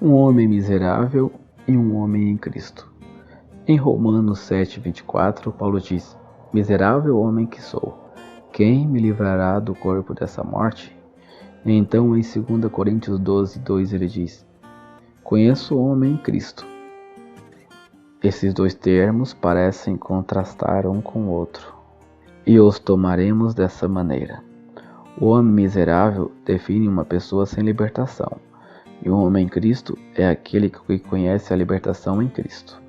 Um homem miserável e um homem em Cristo. Em Romanos 7:24, Paulo diz: Miserável homem que sou, quem me livrará do corpo dessa morte? E então em 2 Coríntios 12:2 ele diz: Conheço o homem em Cristo. Esses dois termos parecem contrastar um com o outro, e os tomaremos dessa maneira. O homem miserável define uma pessoa sem libertação, e o homem em Cristo é aquele que conhece a libertação em Cristo.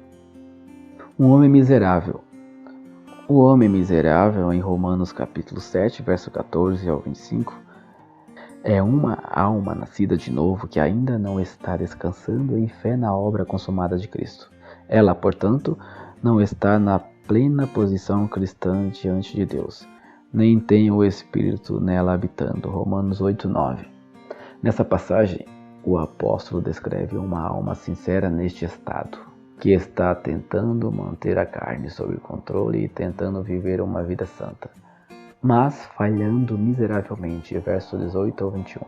Um homem miserável. O homem miserável, em Romanos capítulo 7, verso 14 ao 25, é uma alma nascida de novo que ainda não está descansando em fé na obra consumada de Cristo. Ela, portanto, não está na plena posição cristã diante de Deus, nem tem o Espírito nela habitando. Romanos 8:9. Nessa passagem, o apóstolo descreve uma alma sincera neste estado, que está tentando manter a carne sob controle e tentando viver uma vida santa, mas falhando miseravelmente. Verso 18 ao 21.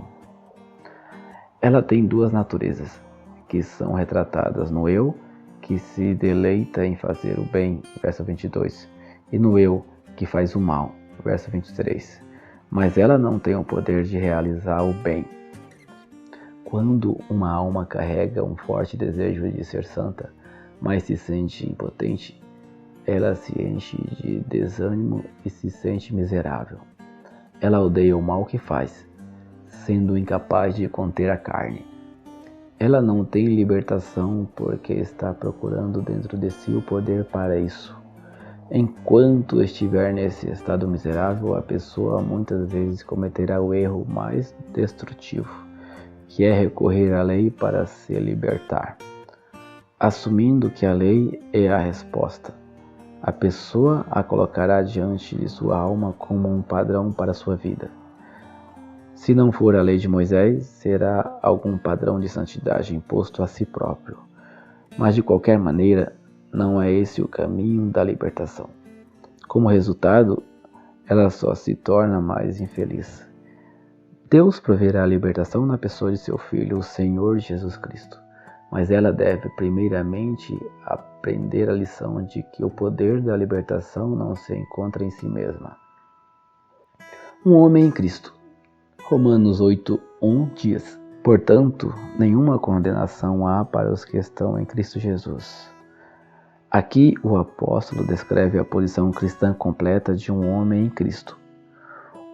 Ela tem duas naturezas, que são retratadas no eu, que se deleita em fazer o bem, verso 22, e no eu, que faz o mal, verso 23. Mas ela não tem o poder de realizar o bem. Quando uma alma carrega um forte desejo de ser santa, mas se sente impotente, ela se enche de desânimo e se sente miserável. Ela odeia o mal que faz, sendo incapaz de conter a carne. Ela não tem libertação porque está procurando dentro de si o poder para isso. Enquanto estiver nesse estado miserável, a pessoa muitas vezes cometerá o erro mais destrutivo, que é recorrer à lei para se libertar, assumindo que a lei é a resposta. A pessoa a colocará diante de sua alma como um padrão para sua vida. Se não for a lei de Moisés, será algum padrão de santidade imposto a si próprio. Mas de qualquer maneira, não é esse o caminho da libertação. Como resultado, ela só se torna mais infeliz. Deus proverá a libertação na pessoa de seu Filho, o Senhor Jesus Cristo. Mas ela deve primeiramente aprender a lição de que o poder da libertação não se encontra em si mesma. Um homem em Cristo. Romanos 8:1 diz: Portanto, nenhuma condenação há para os que estão em Cristo Jesus. Aqui o apóstolo descreve a posição cristã completa de um homem em Cristo.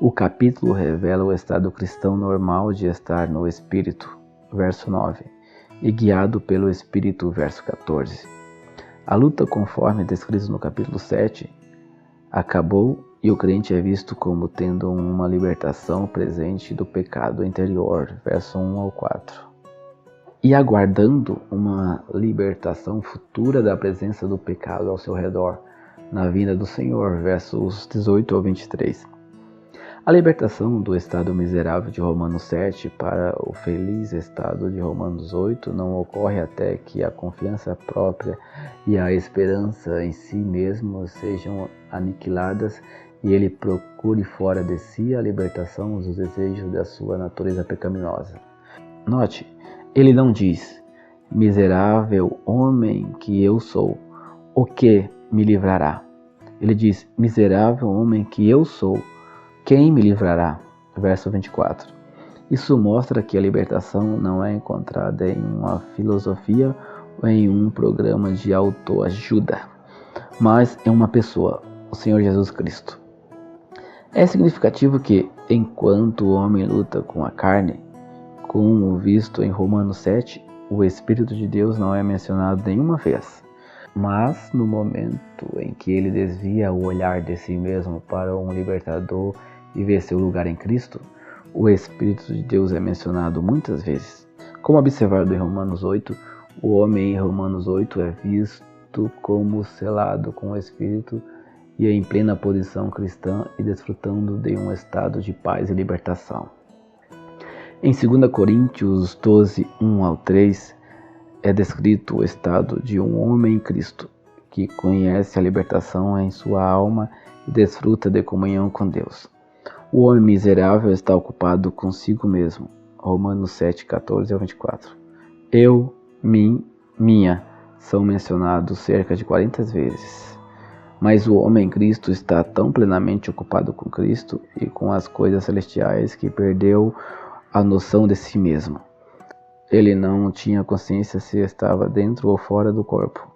O capítulo revela o estado cristão normal de estar no Espírito, verso 9, e guiado pelo Espírito, verso 14. A luta, conforme descrito no capítulo 7, acabou e o crente é visto como tendo uma libertação presente do pecado interior, verso 1 ao 4. E aguardando uma libertação futura da presença do pecado ao seu redor, na vinda do Senhor, versos 18 ao 23. A libertação do estado miserável de Romanos 7 para o feliz estado de Romanos 8 não ocorre até que a confiança própria e a esperança em si mesmo sejam aniquiladas e ele procure fora de si a libertação dos desejos da sua natureza pecaminosa. Note, ele não diz: miserável homem que eu sou, o que me livrará? Ele diz: miserável homem que eu sou, quem me livrará? Verso 24. Isso mostra que a libertação não é encontrada em uma filosofia ou em um programa de autoajuda, mas em uma pessoa, o Senhor Jesus Cristo. É significativo que, enquanto o homem luta com a carne, como visto em Romanos 7, o Espírito de Deus não é mencionado nenhuma vez. Mas no momento em que ele desvia o olhar de si mesmo para um libertador e vê seu lugar em Cristo, o Espírito de Deus é mencionado muitas vezes. Como observado em Romanos 8, o homem em Romanos 8 é visto como selado com o Espírito e em plena posição cristã e desfrutando de um estado de paz e libertação. Em 2 Coríntios 12, 1 ao 3, é descrito o estado de um homem em Cristo, que conhece a libertação em sua alma e desfruta de comunhão com Deus. O homem miserável está ocupado consigo mesmo. Romanos 7, 14 ao 24. Eu, mim, minha são mencionados cerca de 40 vezes. Mas o homem em Cristo está tão plenamente ocupado com Cristo e com as coisas celestiais que perdeu a noção de si mesmo. Ele não tinha consciência se estava dentro ou fora do corpo.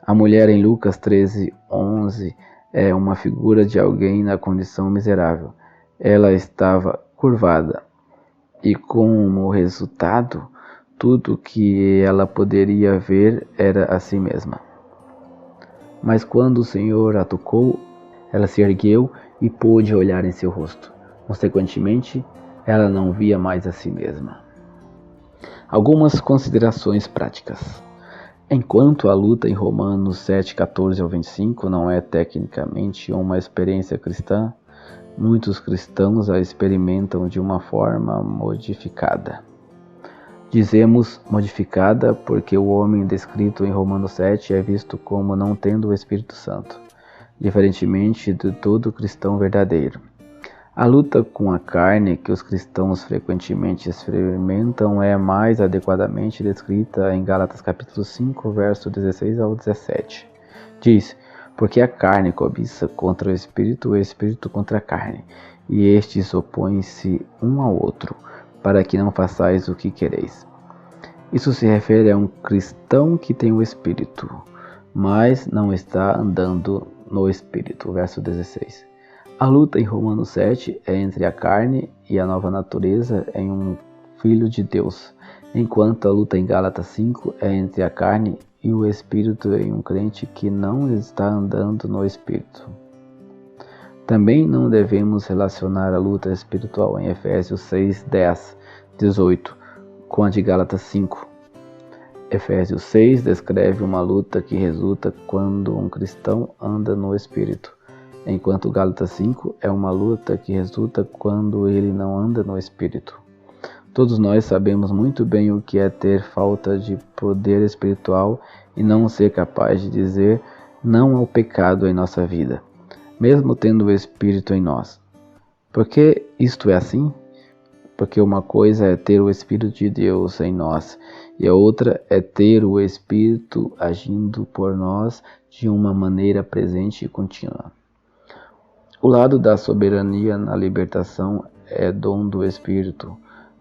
A mulher em Lucas 13:11 é uma figura de alguém na condição miserável. Ela estava curvada e, como resultado, tudo que ela poderia ver era a si mesma. Mas quando o Senhor a tocou, ela se ergueu e pôde olhar em seu rosto. Consequentemente, ela não via mais a si mesma. Algumas considerações práticas. Enquanto a luta em Romanos 7:14-25 não é tecnicamente uma experiência cristã, muitos cristãos a experimentam de uma forma modificada. Dizemos modificada porque o homem descrito em Romanos 7 é visto como não tendo o Espírito Santo, diferentemente de todo cristão verdadeiro. A luta com a carne que os cristãos frequentemente experimentam é mais adequadamente descrita em Gálatas capítulo 5, verso 16 ao 17. Diz: porque a carne cobiça contra o espírito contra a carne, e estes opõem-se um ao outro, para que não façais o que quereis. Isso se refere a um cristão que tem o Espírito, mas não está andando no Espírito. Verso 16. A luta em Romanos 7 é entre a carne e a nova natureza em um filho de Deus, enquanto a luta em Gálatas 5 é entre a carne e o Espírito em um crente que não está andando no Espírito. Também não devemos relacionar a luta espiritual em Efésios 6, 10, 18 com a de Gálatas 5. Efésios 6 descreve uma luta que resulta quando um cristão anda no Espírito, enquanto Gálatas 5 é uma luta que resulta quando ele não anda no Espírito. Todos nós sabemos muito bem o que é ter falta de poder espiritual e não ser capaz de dizer não ao pecado em nossa vida, mesmo tendo o Espírito em nós. Por que isto é assim? Porque uma coisa é ter o Espírito de Deus em nós e a outra é ter o Espírito agindo por nós de uma maneira presente e contínua. O lado da soberania na libertação é dom do Espírito,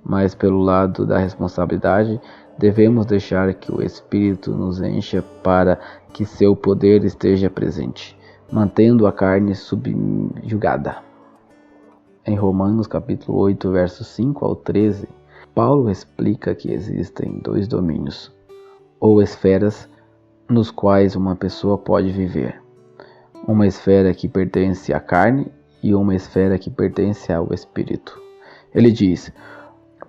mas pelo lado da responsabilidade, devemos deixar que o Espírito nos encha para que seu poder esteja presente, mantendo a carne subjugada. Em Romanos capítulo 8, versos 5 ao 13, Paulo explica que existem dois domínios, ou esferas, nos quais uma pessoa pode viver. Uma esfera que pertence à carne e uma esfera que pertence ao Espírito. Ele diz: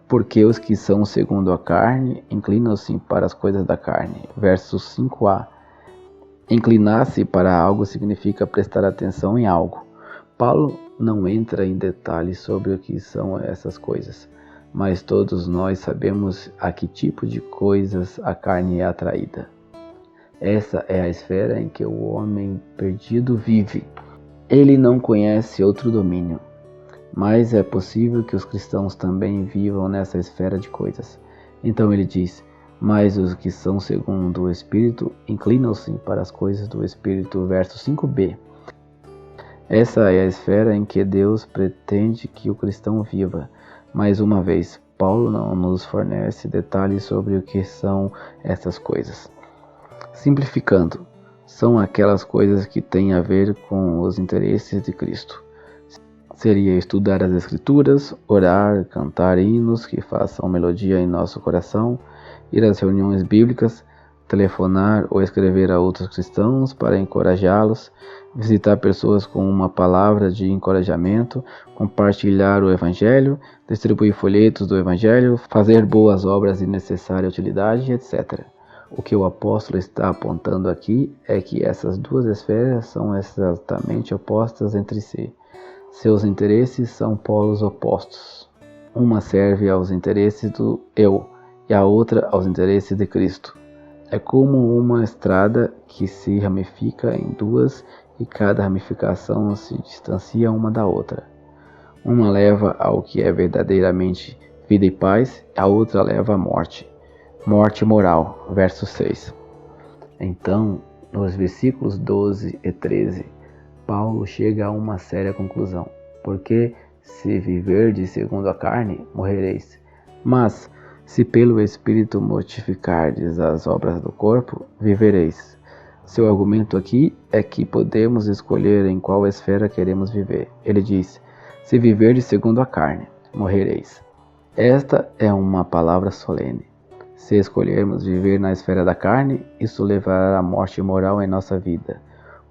porque os que são segundo a carne inclinam-se para as coisas da carne. Verso 5a. Inclinar-se para algo significa prestar atenção em algo. Paulo não entra em detalhes sobre o que são essas coisas, mas todos nós sabemos a que tipo de coisas a carne é atraída. Essa é a esfera em que o homem perdido vive. Ele não conhece outro domínio, mas é possível que os cristãos também vivam nessa esfera de coisas. Então ele diz: mas os que são segundo o Espírito inclinam-se para as coisas do Espírito. Verso 5b. Essa é a esfera em que Deus pretende que o cristão viva. Mais uma vez, Paulo não nos fornece detalhes sobre o que são essas coisas. Simplificando, são aquelas coisas que têm a ver com os interesses de Cristo. Seria estudar as Escrituras, orar, cantar hinos que façam melodia em nosso coração, ir às reuniões bíblicas, telefonar ou escrever a outros cristãos para encorajá-los, visitar pessoas com uma palavra de encorajamento, compartilhar o Evangelho, distribuir folhetos do Evangelho, fazer boas obras de necessária utilidade, etc. O que o apóstolo está apontando aqui é que essas duas esferas são exatamente opostas entre si. Seus interesses são polos opostos. Uma serve aos interesses do eu e a outra aos interesses de Cristo. É como uma estrada que se ramifica em duas e cada ramificação se distancia uma da outra. Uma leva ao que é verdadeiramente vida e paz, a outra leva à morte. Morte moral, verso 6. Então, nos versículos 12 e 13, Paulo chega a uma séria conclusão. Porque se viverdes segundo a carne, morrereis. Mas, se pelo Espírito mortificardes as obras do corpo, vivereis. Seu argumento aqui é que podemos escolher em qual esfera queremos viver. Ele diz, se viverdes segundo a carne, morrereis. Esta é uma palavra solene. Se escolhermos viver na esfera da carne, isso levará à morte moral em nossa vida.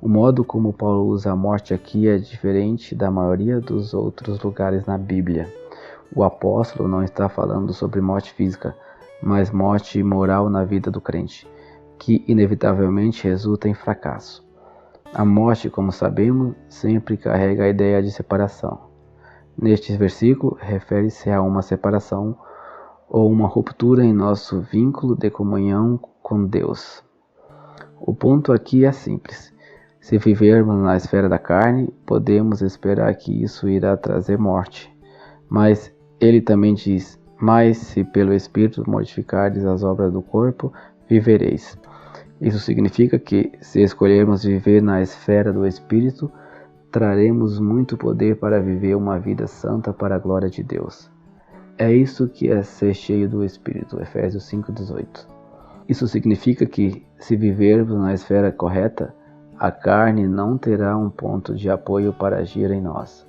O modo como Paulo usa a morte aqui é diferente da maioria dos outros lugares na Bíblia. O apóstolo não está falando sobre morte física, mas morte moral na vida do crente, que inevitavelmente resulta em fracasso. A morte, como sabemos, sempre carrega a ideia de separação. Neste versículo, refere-se a uma separação ou uma ruptura em nosso vínculo de comunhão com Deus. O ponto aqui é simples. Se vivermos na esfera da carne, podemos esperar que isso irá trazer morte. Mas ele também diz, mas se pelo Espírito mortificardes as obras do corpo, vivereis. Isso significa que, se escolhermos viver na esfera do Espírito, traremos muito poder para viver uma vida santa para a glória de Deus. É isso que é ser cheio do Espírito, Efésios 5,18. Isso significa que, se vivermos na esfera correta, a carne não terá um ponto de apoio para agir em nós.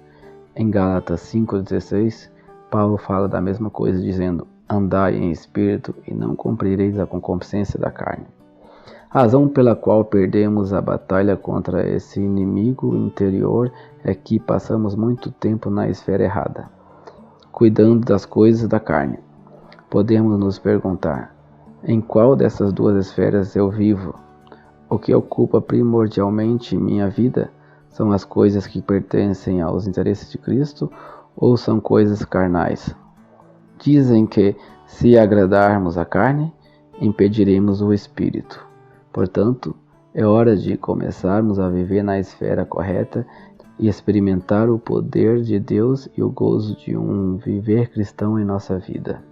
Em Gálatas 5,16, Paulo fala da mesma coisa, dizendo, andai em espírito e não cumprireis a concupiscência da carne. A razão pela qual perdemos a batalha contra esse inimigo interior é que passamos muito tempo na esfera errada, cuidando das coisas da carne. Podemos nos perguntar, em qual dessas duas esferas eu vivo? O que ocupa primordialmente minha vida são as coisas que pertencem aos interesses de Cristo ou são coisas carnais? Dizem que, se agradarmos a carne, impediremos o Espírito. Portanto, é hora de começarmos a viver na esfera correta e experimentar o poder de Deus e o gozo de um viver cristão em nossa vida.